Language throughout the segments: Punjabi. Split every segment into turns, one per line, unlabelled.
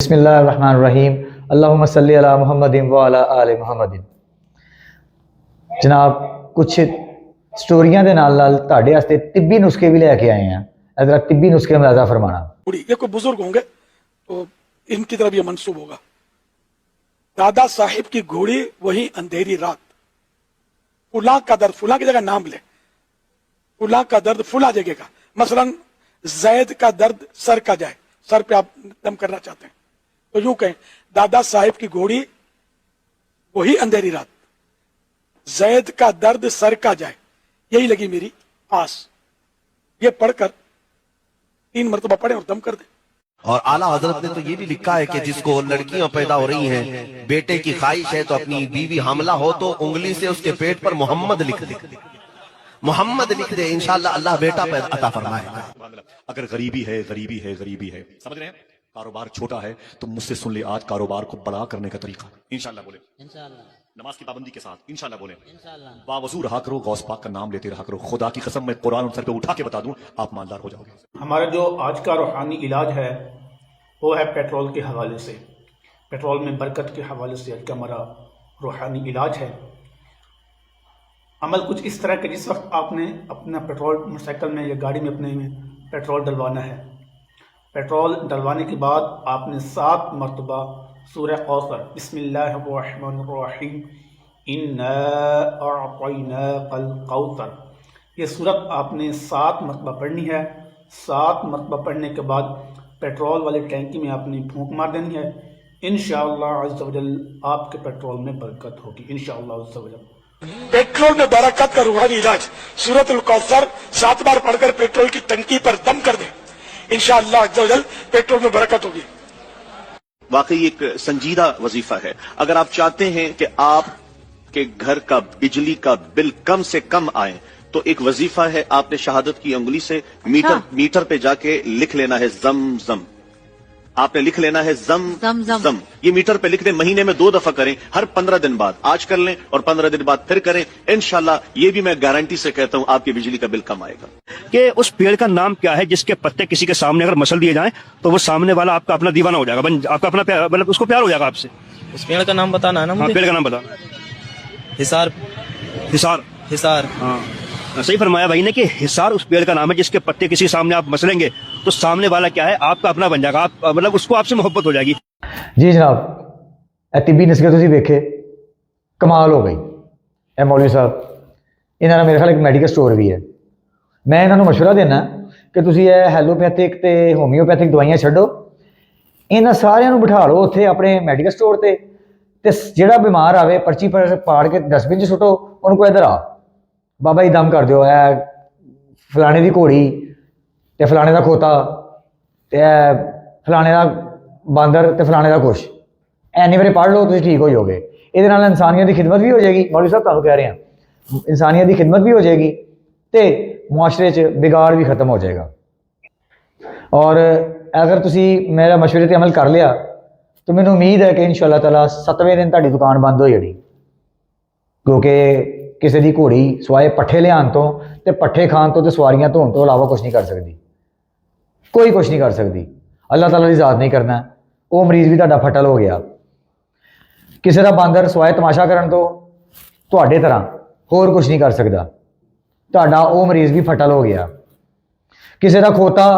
بسم اللہ الرحمن الرحیم اللہم صلی علی محمد و علی آل محمد۔ جناب کچھ سٹوریاں دے نال نال تہاڈے واسطے طبی نسخے بھی لے کے آئے ہیں، ذرا طبی نسخے ملاحظہ فرمانا۔
یہ کوئی بزرگ ہوں گے تو ان کی طرف یہ منسوب ہوگا۔ دادا صاحب کی گھوڑی وہی اندھیری رات، فلاں کا درد، فلاں کی جگہ نام لے، فلاں کا درد فلاں جگہ کا، مثلا زید کا درد سر کا جائے، سر پہ آپ دم کرنا چاہتے ہیں تو یوں کہیں دادا صاحب کی گھوڑی وہی اندھیری رات، زید کا درد سر کا جائے، یہی لگی میری آس۔ یہ پڑھ کر 3 مرتبہ پڑھیں اور دم کر دیں۔
اور اعلیٰ حضرت نے تو یہ بھی لکھا ہے کہ جس کو لڑکیاں پیدا ہو رہی ہیں، بیٹے کی خواہش ہے تو اپنی بیوی حاملہ ہو تو انگلی سے اس کے پیٹ پر محمد لکھ دے، محمد لکھ دے، انشاءاللہ اللہ بیٹا عطا فرمائے گا۔
اگر غریبی ہے سمجھ رہے ہیں، کاروبار چھوٹا ہے تو مجھ سے سن لے، آج کاروبار کو بڑا کرنے کا طریقہ انشاءاللہ بولے، نماز کی پابندی کے ساتھ انشاءاللہ بولے، باوضو رہا کرو، غوث پاک کا نام لیتے رہا کرو، خدا کی قسم میں قرآن سر پہ اٹھا کے بتا دوں آپ مالدار ہو جاؤ گے۔
ہمارا جو آج کا روحانی علاج ہے وہ ہے پیٹرول کے حوالے سے، پیٹرول میں برکت کے حوالے سے آج کا ہمارا روحانی علاج ہے۔ عمل کچھ اس طرح کہ جس وقت آپ نے اپنا پیٹرول موٹر سائیکل میں یا گاڑی میں اپنے میں پیٹرول ڈلوانا ہے، پیٹرول ڈلوانے کے بعد آپ نے 7 مرتبہ سورہ کوثر بسم اللہ الرحمن الرحیم انا اعطیناک الکوثر، یہ سورت آپ نے 7 مرتبہ پڑھنی ہے۔ 7 مرتبہ پڑھنے کے بعد پیٹرول والے ٹینکی میں آپ نے پھونک مار دینی ہے، انشاءاللہ عز و جل آپ کے پیٹرول میں برکت ہوگی انشاءاللہ عز و جل۔
پیٹرول میں برکت کا روحانی علاج سورۃ الکوثر 7 بار پڑھ کر پیٹرول کی ٹنکی پر دم کر دیں، انشاءاللہ عز و جل پیٹرول میں برکت ہوگی۔
واقعی ایک سنجیدہ وظیفہ ہے۔ اگر آپ چاہتے ہیں کہ آپ کے گھر کا بجلی کا بل کم سے کم آئے تو ایک وظیفہ ہے، آپ نے شہادت کی انگلی سے میٹر پہ جا کے لکھ لینا ہے زم زم، آپ نے لکھ لینا ہے زم زم، یہ میٹر پہ لکھ دیں، مہینے میں 2 دفعہ کریں، ہر 15 دن بعد، آج کر لیں اور 15 دن بعد پھر کریں، انشاءاللہ یہ بھی میں گارنٹی سے کہتا ہوں آپ کی بجلی کا بل کم آئے گا۔
کہ اس پیڑ کا نام کیا ہے جس کے پتے کسی کے سامنے اگر مسل دیے جائیں تو وہ سامنے والا آپ کا اپنا دیوانہ ہو جائے گا، آپ کا اپنا مطلب اس کو پیار ہو جائے گا آپ سے۔
اس پیڑ کا نام بتانا ہے نا مجھے؟
پیڑ کا نام بتانا،
حصار حصار۔
ہاں صحیح فرمایا بھائی نے کہ حصار اس پیڑ کا نام ہے جس کے پتے کسی سامنے آپ مسلیں گے تو سامنے والا کیا ہے آپ کا اپنا بن جائے گا، آپ مطلب اس کو آپ سے محبت ہو جائے گی۔
جی جناب، اے طبی نسخے تسی ویکھے، کمال ہو گئی۔ اے مولوی صاحب انہاں میرے خیال ایک میڈیکل سٹور بھی ہے، میں انہاں نوں مشورہ دینا کہ تسی اے ہیلوپیتھک تے ہومیوپیتھک دوائیاں چھڈو، انہاں ساریاں نوں بٹھا لو اتنے اپنے میڈیکل سٹور تے جڑا بیمار آوے پرچی پاڑ کے ڈسٹ بن چ سٹو، انہوں کو ادھر آ بابا جی دم کر دیو، اے فلانے دی گھوڑی تے فلانے دا کھوتا تے فلانے دا باندر تے فلانے دا کچھ اینی واری پڑھ لو تسی ٹھیک ہو جاؤ گے۔ یہ انسانیت کی خدمت بھی ہو جائے گی، مولوی صاحب تمہیں کہہ رہے ہیں انسانیت کی خدمت بھی ہو جائے گی تے معاشرے چ بگاڑ بھی ختم ہو جائے گا۔ اور اگر تسی میرا مشورے تے عمل کر لیا تو مجھے امید ہے کہ انشاءاللہ تعالیٰ 7ویں دن تہاڈی دکان بند ہو جانی، کیونکہ کسی دی گھوڑی سوائے پٹھے لیان تو تے پٹھے کھان تو تے سواریاں دھون تو علاوہ کچھ نہیں کر سکتی، کوئی کچھ نہیں کر سکتی۔ اللہ تعالیٰ کی ذات نہیں کرنا، وہ مریض بھی تہاڈا پھٹل ہو گیا۔ کسی دا باندر سوائے تماشا کرن تو تہاڈے طرح ہور کچھ نہیں کر سکتا، تہاڈا وہ مریض بھی پھٹل ہو گیا۔ کسی دا کھوتا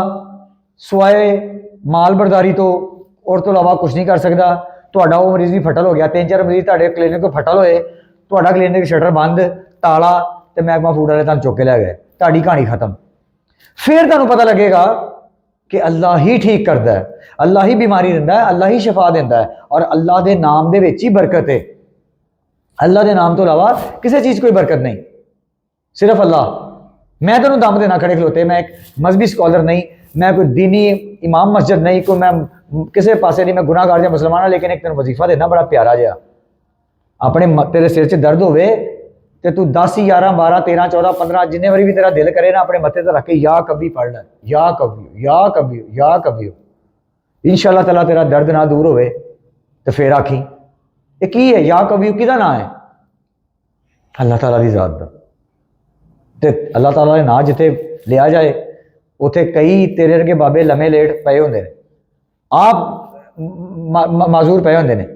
سوائے مال برداری تو اور تو علاوہ کچھ نہیں کر سکتا، تہاڈا وہ مریض بھی پھٹل ہو گیا۔ 3-4 مریض تہاڈے کلینک کو پھٹل ہوئے، تہاڈا کلینک شٹر بند، تالا تے محکمہ فوڈ والے تہانوں چک کے لے گئے، تہاڈی کہانی ختم۔ پھر تہانوں پتہ لگے گا کہ اللہ ہی ٹھیک کردا ہے، اللہ ہی بیماری دیندا ہے، اللہ ہی شفا دیندا ہے، اور اللہ دے نام دے وچ ہی برکت ہے۔ اللہ دے نام تو علاوہ کسی چیز کوئی برکت نہیں، صرف اللہ۔ میں تینوں دم دینا کھڑے کھلوتے، میں ایک مذہبی اسکالر نہیں، میں کوئی دینی امام مسجد نہیں، کوئی میں کسی پاسے نہیں، میں گناہ گار جہا مسلمان ہوں، لیکن ایک تینوں وظیفہ دینا بڑا پیارا جہا، اپنے تیرے سر چ درد ہوئے تے تو 10 11 12 13 14 15 جن واری بھی تیرا دل کرے نا اپنے متے تے رکھ کے یا کبھی پڑھ لے، یا کبھی یا کبھی یا کبھی، انشاءاللہ تعالیٰ تیرا درد نہ دور ہوئے تو پھر آکھی یہ کی ہے، یا کبھی کدا نام ہے؟ اللہ تعالیٰ دی ذات دا۔ تے اللہ تعالیٰ نے نا جتے لیا جائے اتنے کئی تیرے ورگے بابے لمے لیٹ پے ہوندے نے۔ آپ ਮਾਜ਼ੂਰ ਪਏ ਹੁੰਦੇ ਨੇ।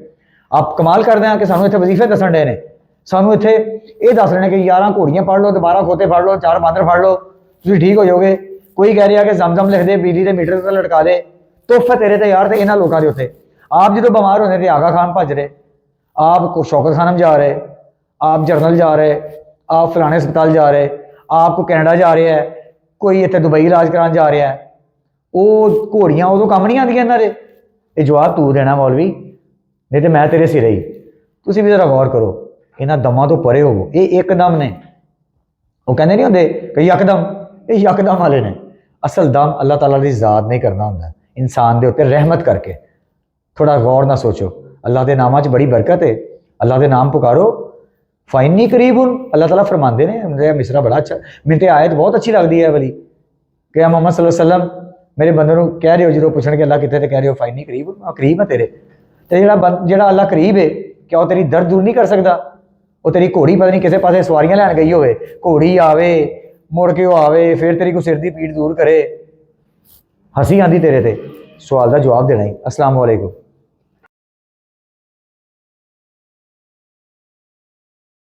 ਆਪ ਕਮਾਲ ਕਰਦੇ ਆ ਕਿ ਸਾਨੂੰ ਇੱਥੇ ਵਜ਼ੀਫੇ ਦੱਸਣ ਦੇ ਨੇ, ਸਾਨੂੰ ਇੱਥੇ ਇਹ ਦੱਸ ਰਹੇ ਨੇ ਕਿ 11 ਘੋੜੀਆਂ ਪੜ੍ਹ ਲਓ, 12 ਖੋਤੇ ਫੜ ਲਓ, 4 ਬਾਂਦਰ ਫੜ ਲਓ, ਤੁਸੀਂ ਠੀਕ ਹੋ ਜਾਓਗੇ। ਕੋਈ ਕਹਿ ਰਿਹਾ ਕਿ ਜ਼ਮਜ਼ਮ ਲਿਖ ਦੇ, ਬਿਜਲੀ ਦੇ ਮੀਟਰ ਤੇ ਲਟਕਾ ਦੇ, ਤੋਹਫਾ ਤੇਰੇ ਤੇ ਯਾਰ। ਤੇ ਇਹਨਾਂ ਲੋਕਾਂ ਦੇ ਉੱਤੇ ਆਪ ਜਦੋਂ ਬਿਮਾਰ ਹੁੰਦੇ ਤੇ ਆਗਾ ਖਾਨ ਭੱਜ ਰਹੇ, आप शौकत खानम जा रहे, आप जर्नल जा रहे, आप फलाने अस्पताल जा रहे, आप को कैनेडा जा रहे है, कोई इतने दुबई इलाज कराने जा रहा है। वो घोड़ियाँ उदों कम नहीं आदियां इन्हां दे। ये जवाब तू देना मौलवी, नहीं तो मैं तेरे सिरे ही। तुसीं भी जरा गौर करो, इन्हां दमां तो परे होवो। ये एकदम ने, वो कहते नहीं होंदे कि यकदम, ये यकदम वाले ने। असल दम अल्लाह ताला दी ज़ात नहीं करना हुंदा, इंसान दे उत्ते रहमत करके। थोड़ा गौर ना सोचो, अल्लाह के नामां च बड़ी बरकत है। अल्लाह के नाम पुकारो, फाइनी करीब हूँ। अल्लाह ताला फरमाते ने, मिसरा बड़ा अच्छा, मैंने तो आयत बहुत अच्छी लगती है वाली कि मोहम्मद सल्लल्लाहु अलैहि वसल्लम मेरे बंदे को कह रहे हो, जो पूछण के अल्लाह कितने, तो कह रहे हो फाइनी करीब हूँ, करीब है तेरे। तो ਜਿਹੜਾ अल्लाह करीब है, क्या वो तेरी दर्द दूर नहीं कर सकता? वो तेरी घोड़ी पता नहीं किसी पासे सवारियां लैन गई होवे, घोड़ी आवे मुड़ के वो आवे, फिर तेरी कोई सिर की पीड़ दूर करे। हंसी आती तेरे ते। सवाल का जवाब देना ही। अस्सलाम वालेकुम।